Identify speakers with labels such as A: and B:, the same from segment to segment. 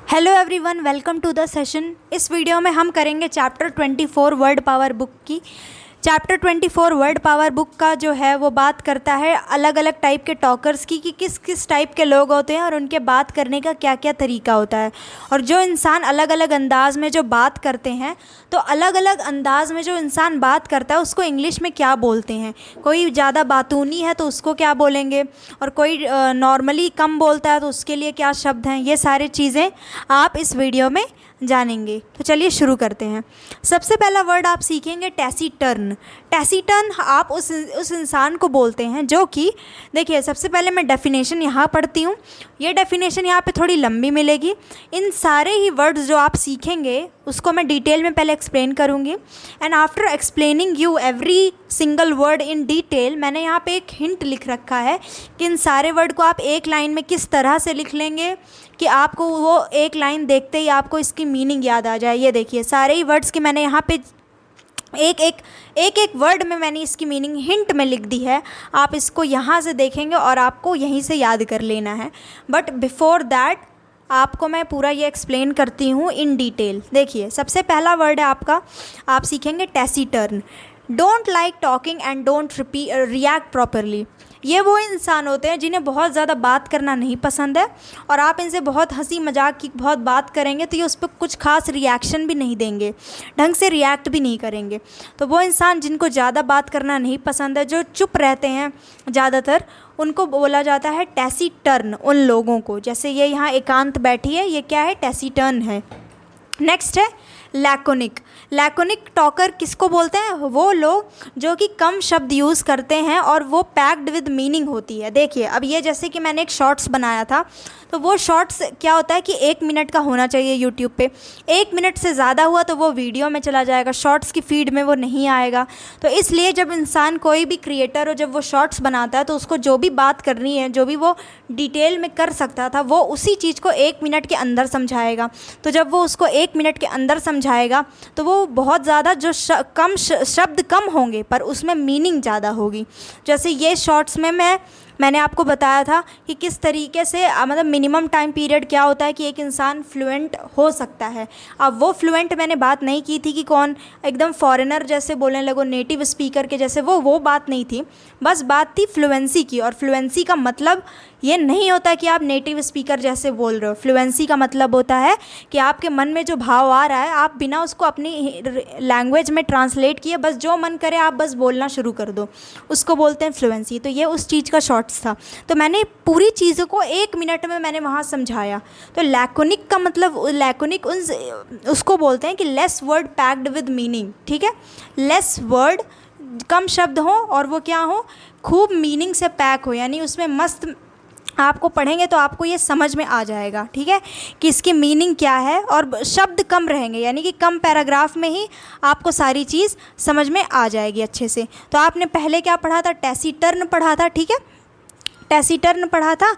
A: Hello everyone, welcome to the session. इस video में हम करेंगे चैप्टर 24 वर्ड पावर बुक की। चैप्टर 24 वर्ड पावर बुक का जो है वो बात करता है अलग अलग टाइप के टॉकर्स की, कि किस किस टाइप के लोग होते हैं और उनके बात करने का क्या क्या तरीका होता है। और जो इंसान अलग अलग अंदाज में जो बात करते हैं, तो अलग अलग अंदाज में जो इंसान बात करता है उसको इंग्लिश में क्या बोलते हैं। कोई ज़्यादा बातूनी है तो उसको क्या बोलेंगे, और कोई नॉर्मली कम बोलता है तो उसके लिए क्या शब्द हैं। ये सारी चीज़ें आप इस वीडियो में जानेंगे। तो चलिए शुरू करते हैं। सबसे पहला वर्ड आप सीखेंगे टैसीटर्न। टैसीटर्न आप उस इंसान को बोलते हैं जो कि, देखिए सबसे पहले मैं डेफिनेशन यहाँ पढ़ती हूँ। ये डेफिनेशन यहाँ पे थोड़ी लंबी मिलेगी। इन सारे ही वर्ड्स जो आप सीखेंगे उसको मैं डिटेल में पहले एक्सप्लेन करूँगी, and after explaining you every single word in detail, मैंने यहाँ पे एक हिंट लिख रखा है कि इन सारे वर्ड को आप एक लाइन में किस तरह से लिख लेंगे कि आपको वो एक लाइन देखते ही आपको इसकी मीनिंग याद आ जाए। ये देखिए सारे ही वर्ड्स की मैंने यहाँ पे एक वर्ड में मैंने इसकी मीनिंग हिंट में लिख दी है। आप इसको यहाँ से देखेंगे और आपको यहीं से याद कर लेना है। बट बिफोर दैट आपको मैं पूरा ये एक्सप्लेन करती हूँ इन डिटेल। देखिए सबसे पहला वर्ड है आपका, आप सीखेंगे taciturn. Don't like talking and don't react properly. ये वो इंसान होते हैं जिन्हें बहुत ज़्यादा बात करना नहीं पसंद है, और आप इनसे बहुत हंसी मजाक की बहुत बात करेंगे तो ये उस पर कुछ खास रिएक्शन भी नहीं देंगे, ढंग से रिएक्ट भी नहीं करेंगे। तो वो इंसान जिनको ज़्यादा बात करना नहीं पसंद है, जो चुप रहते हैं ज़्यादातर, उनको बोला जाता है टैसीटर्न। उन लोगों को, जैसे ये यहाँ एकांत बैठी है, ये क्या है, टैसीटर्न है। नेक्स्ट है लैकोनिक। लैकोनिक टॉकर किसको बोलते हैं? वो लोग जो कि कम शब्द यूज़ करते हैं और वो पैक्ड विद मीनिंग होती है। देखिए अब ये जैसे कि मैंने एक शॉर्ट्स बनाया था, तो वो शॉर्ट्स क्या होता है कि 1 मिनट का होना चाहिए यूट्यूब पे। 1 मिनट से ज़्यादा हुआ तो वो वीडियो में चला जाएगा, शॉर्ट्स की फीड में वो नहीं आएगा। तो इसलिए जब इंसान, कोई भी क्रिएटर हो, जब वो शॉर्ट्स बनाता है तो उसको जो भी बात करनी है, जो भी वो डिटेल में कर सकता था, वो उसी चीज़ को 1 मिनट के अंदर समझाएगा। तो जब वो उसको 1 मिनट के अंदर समझाएगा तो वो बहुत ज़्यादा जो शब्द कम होंगे पर उसमें मीनिंग ज़्यादा होगी। जैसे ये शॉर्ट्स में मैंने आपको बताया था कि किस तरीके से मतलब मिनिमम टाइम पीरियड क्या होता है कि एक इंसान फ्लुएंट हो सकता है। अब वो फ्लुएंट मैंने बात नहीं की थी कि कौन एकदम फॉरेनर जैसे बोलने लगो, नेटिव स्पीकर के जैसे, वो बात नहीं थी। बस बात थी फ्लुएंसी की। और फ्लुएंसी का मतलब ये नहीं होता कि आप नेटिव स्पीकर जैसे बोल रहे हो। फ्लुएंसी का मतलब होता है कि आपके मन में जो भाव आ रहा है, आप बिना उसको अपनी लैंग्वेज में ट्रांसलेट किए बस जो मन करे आप बस बोलना शुरू कर दो, उसको बोलते हैं फ्लुएंसी। तो ये उस चीज़ का शॉर्ट्स था। तो मैंने पूरी चीज़ों को 1 मिनट में मैंने वहाँ समझाया। तो लैकोनिक का मतलब, लैकोनिक उसको बोलते हैं कि less word packed with meaning. ठीक है, लेस वर्ड, कम शब्द हो और वो क्या हो, खूब मीनिंग से पैक हो, यानी उसमें मस्त आपको पढ़ेंगे तो आपको ये समझ में आ जाएगा। ठीक है, कि इसकी मीनिंग क्या है, और शब्द कम रहेंगे, यानी कि कम पैराग्राफ में ही आपको सारी चीज़ समझ में आ जाएगी अच्छे से। तो आपने पहले क्या पढ़ा था? टैसीटर्न पढ़ा था। ठीक है, टैसीटर्न पढ़ा था,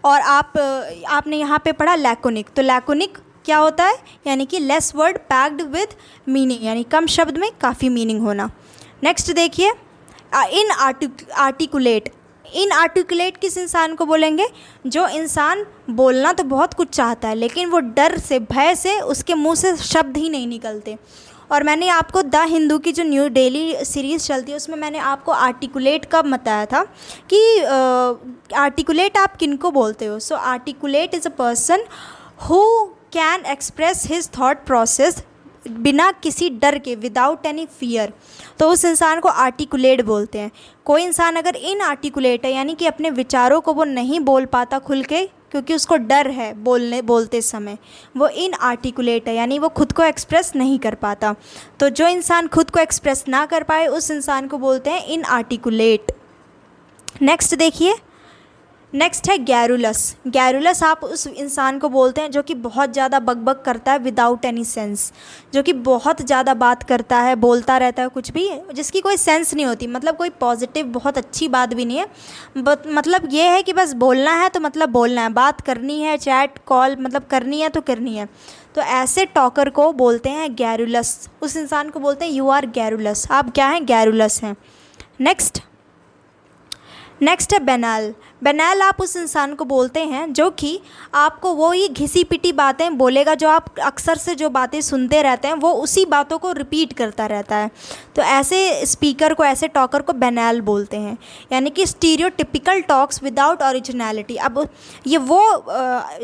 A: और आपने यहाँ पे पढ़ा लैकोनिक। तो लैकोनिक क्या होता है? यानी कि less word packed with meaning, यानी कम शब्द में काफ़ी मीनिंग होना। नेक्स्ट देखिए आर्टिकुलेट। इनआर्टिकुलेट किस इंसान को बोलेंगे? जो इंसान बोलना तो बहुत कुछ चाहता है लेकिन वो डर से, भय से उसके मुंह से शब्द ही नहीं निकलते। और मैंने आपको द हिंदू की जो न्यू डेली सीरीज़ चलती है उसमें मैंने आपको आर्टिकुलेट कब बताया था कि आर्टिकुलेट आप किन को बोलते हो। So articulate is a person who can express his thought process बिना किसी डर के, विदाउट एनी फियर। तो उस इंसान को आर्टिकुलेट बोलते हैं। कोई इंसान अगर इनआर्टिकुलेट है, यानी कि अपने विचारों को वो नहीं बोल पाता खुल के क्योंकि उसको डर है बोलते समय, वो इनआर्टिकुलेट है, यानी वो खुद को एक्सप्रेस नहीं कर पाता। तो जो इंसान खुद को एक्सप्रेस ना कर पाए उस इंसान को बोलते हैं इनआर्टिकुलेट। नेक्स्ट देखिए, नेक्स्ट है गैरुलस। गैरुलस आप उस इंसान को बोलते हैं जो कि बहुत ज़्यादा बकबक करता है विदाउट एनी सेंस, जो कि बहुत ज़्यादा बात करता है, बोलता रहता है कुछ भी, जिसकी कोई सेंस नहीं होती, मतलब कोई पॉजिटिव बहुत अच्छी बात भी नहीं है। मतलब ये है कि बस बोलना है तो मतलब बोलना है, बात करनी है, चैट कॉल मतलब करनी है तो करनी है। तो ऐसे टॉकर को बोलते हैं गैरुलस। उस इंसान को बोलते हैं यू आर गैरुलस, आप क्या हैं? गैरुलस हैं। नेक्स्ट नेक्स्ट है बेनाल। बेनाल आप उस इंसान को बोलते हैं जो कि आपको वो ही घिसी पिटी बातें बोलेगा, जो आप अक्सर से जो बातें सुनते रहते हैं वो उसी बातों को रिपीट करता रहता है। तो ऐसे स्पीकर को, ऐसे टॉकर को बेनाल बोलते हैं, यानी कि स्टीरियोटिपिकल टॉक्स विदाउट ओरिजिनलिटी। अब ये वो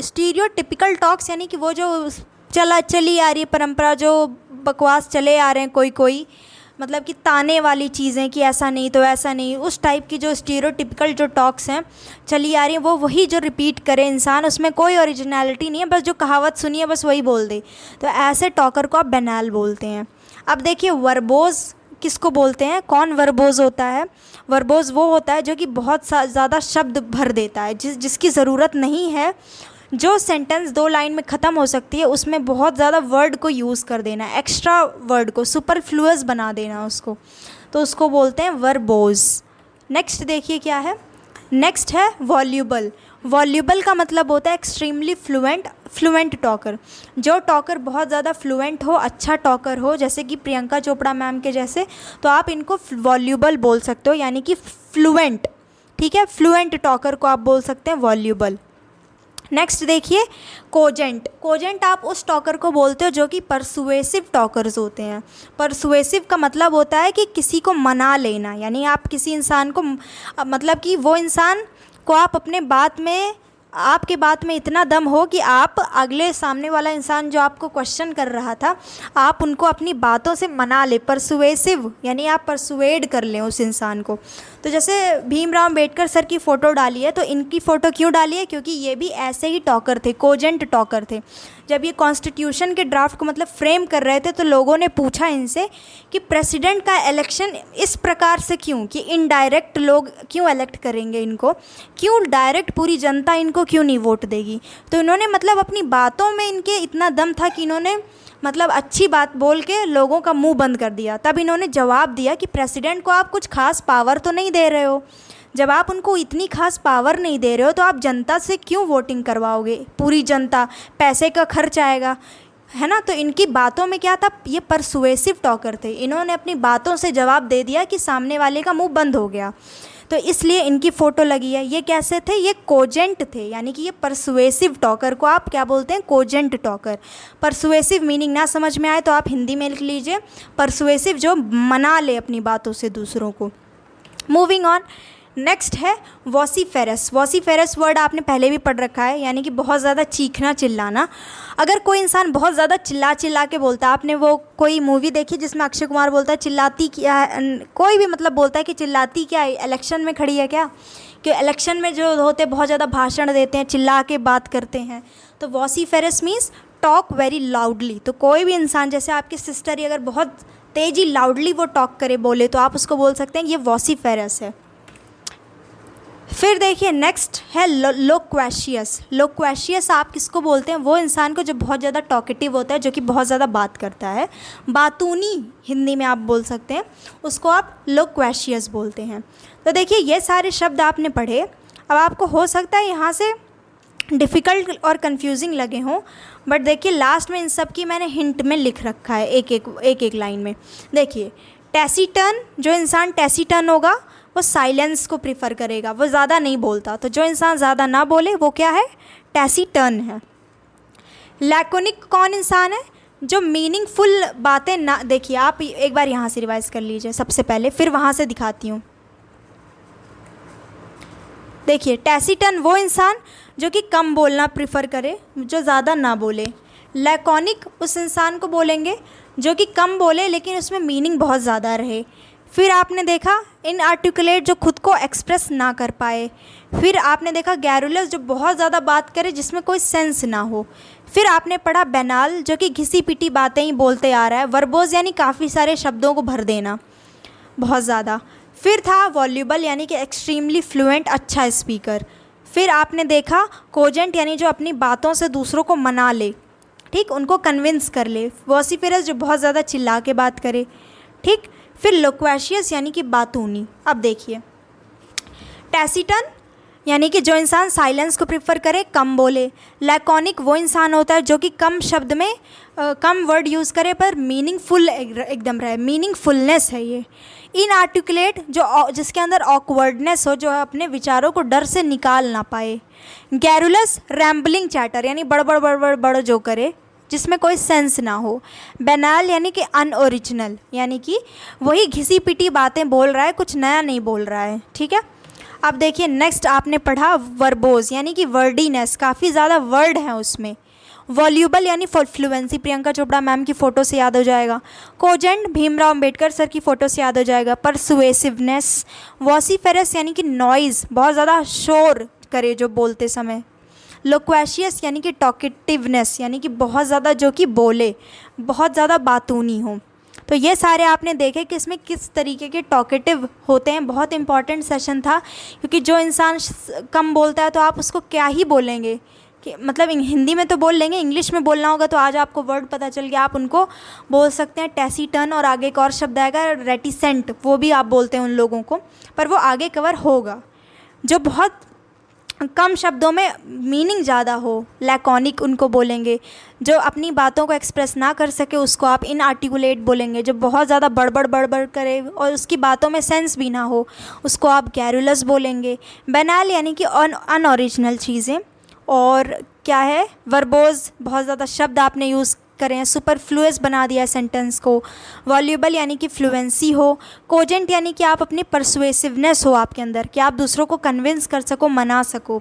A: स्टीरियोटिपिकल टॉक्स यानी कि वो जो चली आ रही है परंपरा, जो बकवास चले आ रहे हैं कोई मतलब कि ताने वाली चीज़ें कि ऐसा नहीं तो ऐसा नहीं, उस टाइप की जो स्टीरियोटिपिकल जो टॉक्स हैं चली आ रही हैं, वो वही जो रिपीट करे इंसान, उसमें कोई ओरिजिनलिटी नहीं है, बस जो कहावत सुनी है बस वही बोल दे। तो ऐसे टॉकर को आप बेनाल बोलते हैं। अब देखिए वर्बोज किसको बोलते हैं, कौन वर्बोज होता है। वर्बोज वो होता है जो कि बहुत ज़्यादा शब्द भर देता है, जिसकी ज़रूरत नहीं है। जो सेंटेंस 2 लाइन में ख़त्म हो सकती है उसमें बहुत ज़्यादा वर्ड को यूज़ कर देना, एक्स्ट्रा वर्ड को सुपरफ्लुअस बना देना उसको, तो उसको बोलते हैं वर्बोज। नेक्स्ट देखिए क्या है, नेक्स्ट है वॉल्यूबल। वॉल्यूबल का मतलब होता है एक्सट्रीमली फ्लुएंट टॉकर। जो टॉकर बहुत ज़्यादा फ्लुएंट हो, अच्छा टॉकर हो, जैसे कि प्रियंका चोपड़ा मैम के जैसे, तो आप इनको वॉल्यूबल बोल सकते हो, यानी कि फ्लुएंट। ठीक है, फ्लुएंट टॉकर को आप बोल सकते हैं वॉल्यूबल। नेक्स्ट देखिए कोजेंट। कोजेंट आप उस टॉकर को बोलते हो जो कि परसुएसिव टॉकर्स होते हैं। परसुएसिव का मतलब होता है कि किसी को मना लेना, यानी आप किसी इंसान को मतलब कि वो इंसान को आप अपने बात में, आपके बात में इतना दम हो कि आप अगले सामने वाला इंसान जो आपको क्वेश्चन कर रहा था, आप उनको अपनी बातों से मना ले। परसुएसिव यानी आप परसुएड कर लें उस इंसान को। तो जैसे भीमराव अम्बेडकर सर की फ़ोटो डाली है, तो इनकी फ़ोटो क्यों डाली है, क्योंकि ये भी ऐसे ही टॉकर थे, कोजेंट टॉकर थे। जब ये कॉन्स्टिट्यूशन के ड्राफ्ट को मतलब फ्रेम कर रहे थे, तो लोगों ने पूछा इनसे कि प्रेसिडेंट का इलेक्शन इस प्रकार से क्यों, कि इनडायरेक्ट लोग क्यों इलेक्ट करेंगे इनको, क्यों डायरेक्ट पूरी जनता इनको क्यों नहीं वोट देगी। तो इन्होंने मतलब अपनी बातों में इनके इतना दम था कि इन्होंने मतलब अच्छी बात बोल के लोगों का मुंह बंद कर दिया। तब इन्होंने जवाब दिया कि प्रेसिडेंट को आप कुछ खास पावर तो नहीं दे रहे हो, जब आप उनको इतनी खास पावर नहीं दे रहे हो तो आप जनता से क्यों वोटिंग करवाओगे, पूरी जनता, पैसे का खर्च आएगा, है ना। तो इनकी बातों में क्या था, ये परसुएसिव टॉकर थे, इन्होंने अपनी बातों से जवाब दे दिया कि सामने वाले का मुंह बंद हो गया, तो इसलिए इनकी फ़ोटो लगी है। ये कैसे थे, ये कोजेंट थे, यानी कि ये परसुएसिव टॉकर को आप क्या बोलते हैं, कोजेंट टॉकर। परसुएसिव मीनिंग ना समझ में आए तो आप हिंदी में लिख लीजिए, परसुएसिव जो मना ले अपनी बातों से दूसरों को। मूविंग ऑन, नेक्स्ट है वॉसिफेरस। वॉसिफेरस वर्ड आपने पहले भी पढ़ रखा है, यानी कि बहुत ज़्यादा चीखना चिल्लाना। अगर कोई इंसान बहुत ज़्यादा चिल्ला के बोलता है, आपने वो कोई मूवी देखी जिसमें अक्षय कुमार बोलता है चिल्लाती क्या है, कोई भी मतलब बोलता है कि चिल्लाती क्या है, इलेक्शन में खड़ी है क्या, कि इलेक्शन में जो होते बहुत ज़्यादा भाषण देते हैं, चिल्ला के बात करते हैं। तो वॉसिफेरस मीन्स टॉक वेरी लाउडली। तो कोई भी इंसान, जैसे आपकी सिस्टर ही अगर बहुत तेज़ी लाउडली वो टॉक करे, बोले, तो आप उसको बोल सकते हैं ये वॉसिफेरस है। फिर देखिए नेक्स्ट है लोक्वेशियस। लोक्वेशियस आप किसको बोलते हैं, वो इंसान को जो बहुत ज़्यादा टॉकेटिव होता है, जो कि बहुत ज़्यादा बात करता है, बातूनी हिंदी में आप बोल सकते हैं, उसको आप लोक्वेशियस बोलते हैं। तो देखिए ये सारे शब्द आपने पढ़े। अब आपको हो सकता है यहाँ से डिफ़िकल्ट और कंफ्यूजिंग लगे हों, बट देखिए लास्ट में इन सब की मैंने हिंट में लिख रखा है एक एक लाइन में। देखिए टैसीटर्न, जो इंसान टैसीटर्न होगा वो साइलेंस को प्रीफर करेगा, वो ज़्यादा नहीं बोलता। तो जो इंसान ज़्यादा ना बोले वो क्या है, टैसीटर्न है। लैकोनिक कौन इंसान है, जो मीनिंगफुल बातें ना, देखिए आप एक बार यहाँ से रिवाइज कर लीजिए सबसे पहले, फिर वहाँ से दिखाती हूँ। देखिए टैसीटर्न वो इंसान जो कि कम बोलना प्रीफर करे, जो ज़्यादा ना बोले। लैकोनिक उस इंसान को बोलेंगे जो कि कम बोले लेकिन उसमें मीनिंग बहुत ज़्यादा रहे। फिर आपने देखा इनआर्टिकुलेट, जो खुद को एक्सप्रेस ना कर पाए। फिर आपने देखा गैरुलस, जो बहुत ज़्यादा बात करे जिसमें कोई सेंस ना हो। फिर आपने पढ़ा बेनाल, जो कि घिसी पिटी बातें ही बोलते आ रहा है। वर्बोज यानी काफ़ी सारे शब्दों को भर देना बहुत ज़्यादा। फिर था वॉल्यूबल, यानी कि एक्सट्रीमली फ्लुएंट, अच्छा स्पीकर। फिर आपने देखा कोजेंट, यानी जो अपनी बातों से दूसरों को मना ले, ठीक, उनको कन्विंस कर ले। वॉसिफेरस, जो बहुत ज़्यादा चिल्ला के बात करे, ठीक। फिर लोक्वेशियस, यानी कि बातूनी। अब देखिए टैसीटर्न यानी कि जो इंसान साइलेंस को प्रेफर करे, कम बोले। लैकोनिक वो इंसान होता है जो कि कम शब्द में कम वर्ड यूज़ करे पर मीनिंगफुल एकदम रहे, मीनिंगफुलनेस है ये। इनआर्टिकुलेट जो जिसके अंदर ऑकवर्डनेस हो, जो अपने विचारों को डर से निकाल ना पाए। गैरुलस रैम्बलिंग चैटर यानी बड़बड़ बड़बड़ बड़ जो करे, जिसमें कोई सेंस ना हो। बैनाल यानी कि अनओरिजिनल, यानी कि वही घिसी पिटी बातें बोल रहा है, कुछ नया नहीं बोल रहा है। ठीक है, अब देखिए नेक्स्ट आपने पढ़ा वर्बोज यानी कि वर्डीनेस, काफ़ी ज़्यादा वर्ड हैं उसमें। वॉल्यूबल यानी फ्लुएंसी, प्रियंका चोपड़ा मैम की फ़ोटो से याद हो जाएगा। कोजेंट, भीमराव अंबेडकर सर की फ़ोटो से याद हो जाएगा। परसुएसिवनेस। वॉसिफेरस यानी कि नॉइज़, बहुत ज़्यादा शोर करे जो बोलते समय। लोक्वेशियस यानी कि टॉकेटिवनेस, यानी कि बहुत ज़्यादा जो कि बोले, बहुत ज़्यादा बातूनी हो। तो ये सारे आपने देखे कि इसमें किस तरीके के टॉकेटिव होते हैं। बहुत इंपॉर्टेंट सेशन था, क्योंकि जो इंसान कम बोलता है तो आप उसको क्या ही बोलेंगे कि मतलब हिंदी में तो बोल लेंगे, इंग्लिश में बोलना होगा तो आज आपको वर्ड पता चल गया, आप उनको बोल सकते हैं टैसीटर्न, और आगे एक और शब्द आएगा रेटिसेंट, वो भी आप बोलते हैं उन लोगों को, पर वो आगे कवर होगा। जो बहुत कम शब्दों में मीनिंग ज़्यादा हो, लैकोनिक उनको बोलेंगे। जो अपनी बातों को एक्सप्रेस ना कर सके उसको आप इनआर्टिकुलेट बोलेंगे। जो बहुत ज़्यादा बड़बड़ बड़बड़ करे और उसकी बातों में सेंस भी ना हो उसको आप गैरुलस बोलेंगे। बैनाल यानी कि अनओरिजिनल चीज़ें। और क्या है, वर्बोज, बहुत ज़्यादा शब्द आपने यूज़ करें हैं, सुपरफ्लुअस बना दिया है सेंटेंस को। वॉल्यूबल यानी कि फ्लुएंसी हो। कोजेंट यानी कि आप अपनी परसुएसिवनेस हो आपके अंदर, कि आप दूसरों को कन्विंस कर सको, मना सको।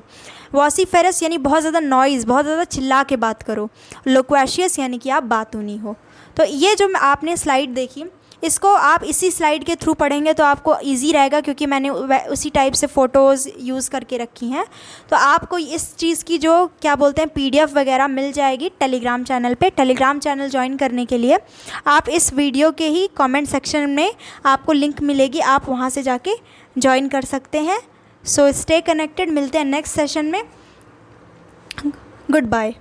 A: वॉसिफेरस यानी बहुत ज़्यादा नॉइज़, बहुत ज़्यादा चिल्ला के बात करो। लोक्वेशियस यानी कि आप बातूनी हो। तो ये जो आपने स्लाइड देखी, इसको आप इसी स्लाइड के थ्रू पढ़ेंगे तो आपको इजी रहेगा, क्योंकि मैंने उसी टाइप से फ़ोटोज़ यूज़ करके रखी हैं। तो आपको इस चीज़ की जो क्या बोलते हैं PDF वगैरह मिल जाएगी टेलीग्राम चैनल पे। टेलीग्राम चैनल ज्वाइन करने के लिए आप इस वीडियो के ही कमेंट सेक्शन में आपको लिंक मिलेगी, आप वहाँ से जाके ज्वाइन कर सकते हैं। सो स्टे कनेक्टेड, मिलते हैं नेक्स्ट सेशन में। Good bye.